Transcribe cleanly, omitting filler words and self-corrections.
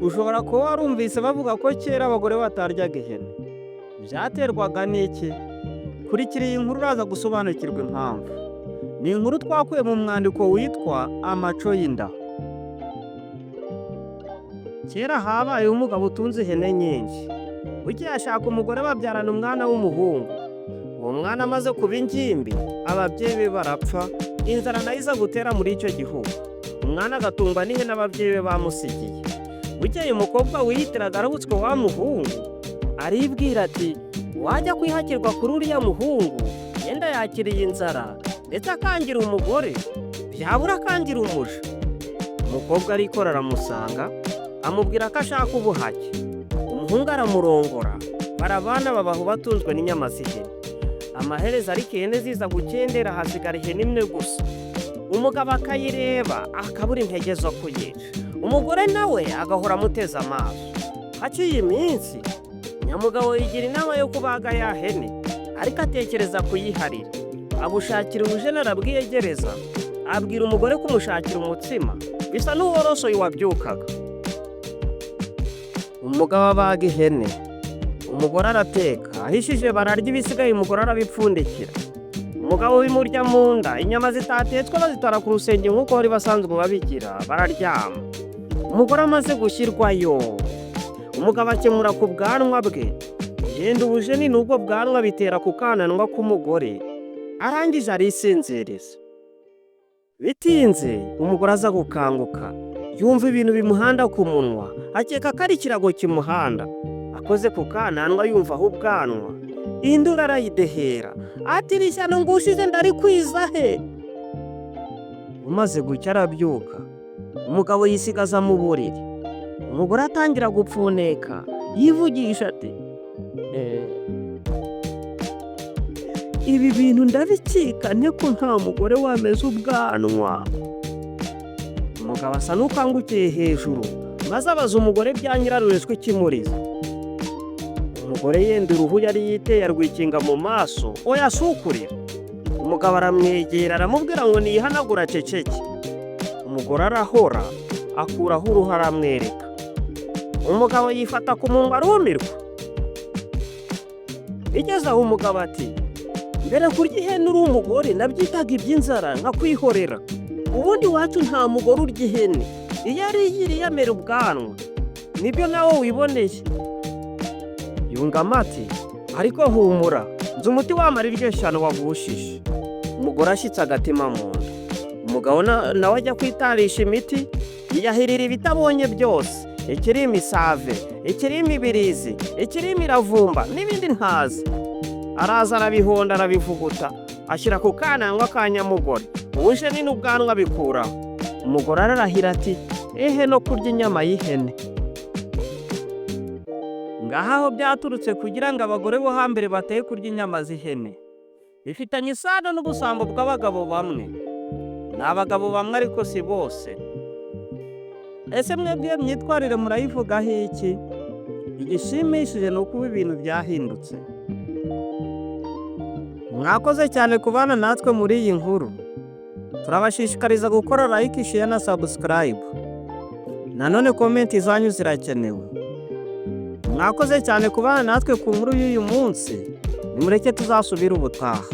Ushobora kuba warumvise bavuga ko kera abagore bataryaga ihene. Byaterwaga n'iki? Kurikira iyi nkuru uraza gusobanukirwa impamvu. Ni inkuru twakuye mu mwandiko witwa Amaco y'inda. Kera habaye umugabo utunze ihene nyinshi. Buke ashaka umugore babyarana umwana w'umuhungu. Uwo mwana amaze kuba ingimbi, ababyeyi be barapfa, inzara nayo iza gutera muri icyo gihugu. Umwana agatungwa n'ihene ababyeyi be bamusigiye. Bukeye umukobwa wiyitiraga arabutswe wa muhungu, aribwira ati wajya kwihakirwa kuri uriya muhungu, yenda yakiriye inzara ndetse akangira umugore, byabura akangira umuja. Umukobwa arikora aramusanga, amubwira ko ashaka ubuhake. Umuhungu aramurongora, barabana babaho batunzwe n'inyama z'ihene. Amaherezo ariko ihene ziza gukendera, hasigara ihene imwe gusa. Umugabo akayireba akabura intege zo kuyica. Umugore nawe agahora amuteze amaso. Haciye iminsi, nyamugabo yigira inama yo kubaga ya hene, ariko atekereza kuyiharira. Abushakira ubujene arabwiyegereza, abwira umugore kumushakira umutsima, bisa n'uworosoye wabyukaga. Umugabo abaga ihene, umugore arateka, ahishije bararya ibisigaye umugore arabipfundikira. Umugabo bimurya mu nda, inyama zitatetswe bazitwara ku rusenge nk'uko bari basanzwe babigira, bararyama. Umugore amaze gushyirwayo, umugabo akemura ku bwanwa bwe, yenda ubujeni n'ubwo bwanwa bitera ku kananwa k'umugore, arangije arisinziriza. Bitinze umugore aza gukanguka, yumva ibintu bimuhanda ku munwa, akeka ko ari ikirago kimuhanda. Akoze ku kananwa yumva aho ubwanwa, induru arayidehera, ati iri shyano ngushize ndari kwiza he? Umaze gucya arabyuka, umugabo yisigaza mu buriri. Umugore atangira gupfuneka, yivugisha ati ibi bintu ndabikika nte ko nta mugore wameze ubwanwa. Umugabo asa n'ukangukiye hejuru, maze abaza umugore bya nyirarureshwa ikimuriza. Umugore yenda uruhu yari yiteye arwikinga mu maso, oya si ukurira. Umugabo aramwegera aramubwira ngo niyihanagura aceceke. Umugore arahora, akuraho uruhu aramwereka. Umugabo yifata ku munwa arumirwa. Igeze aho umugabo ati mbere kurya ihene uri umugore nabyitaga iby'inzara nka kwihorera. Ubundi wacu nta mugore urya ihene, iyo ari yiriye amera ubwanwa. Nibyo nawe wiboneye. Yungamo ati ariko humura, nzi umuti wamara iryo shyano wagushije. Umugore ashyitse agatima mu nda. Umugabo nawe ajya kwitarisha imiti, yiyahirira ibitabonye byose, ikiri imisave, ikiri imibirizi, ikiri imiravumba n'ibindi ntazi. Araza arabihonda arabivuguta, ashyira ku kananwa ka nyamugore, ubujeni n'ubwanwa bikuraho. Umugore ararahira ati ehe no kurya inyama y'ihene. Ngaha aho byaturutse kugira ngo abagore bo hambere bateye kurya inyama z'ihene. Bifitanye isano n'ubusambo bw'abagabo bamwe. Ni abagabo bamwe ariko si bose. Ese mwebwe myitwarire murayivugaho iki? Igishimishije ni uko ibintu byahindutse. Mwakoze cyane kubana natwe muri iyi nkuru. Turabashishikariza gukora like, share na subscribe. Nanone comment zanyu zirakenewe. Mwakoze cyane kubana natwe ku nkuru y'uyu munsi. Nimureke tuzasubira ubutaha.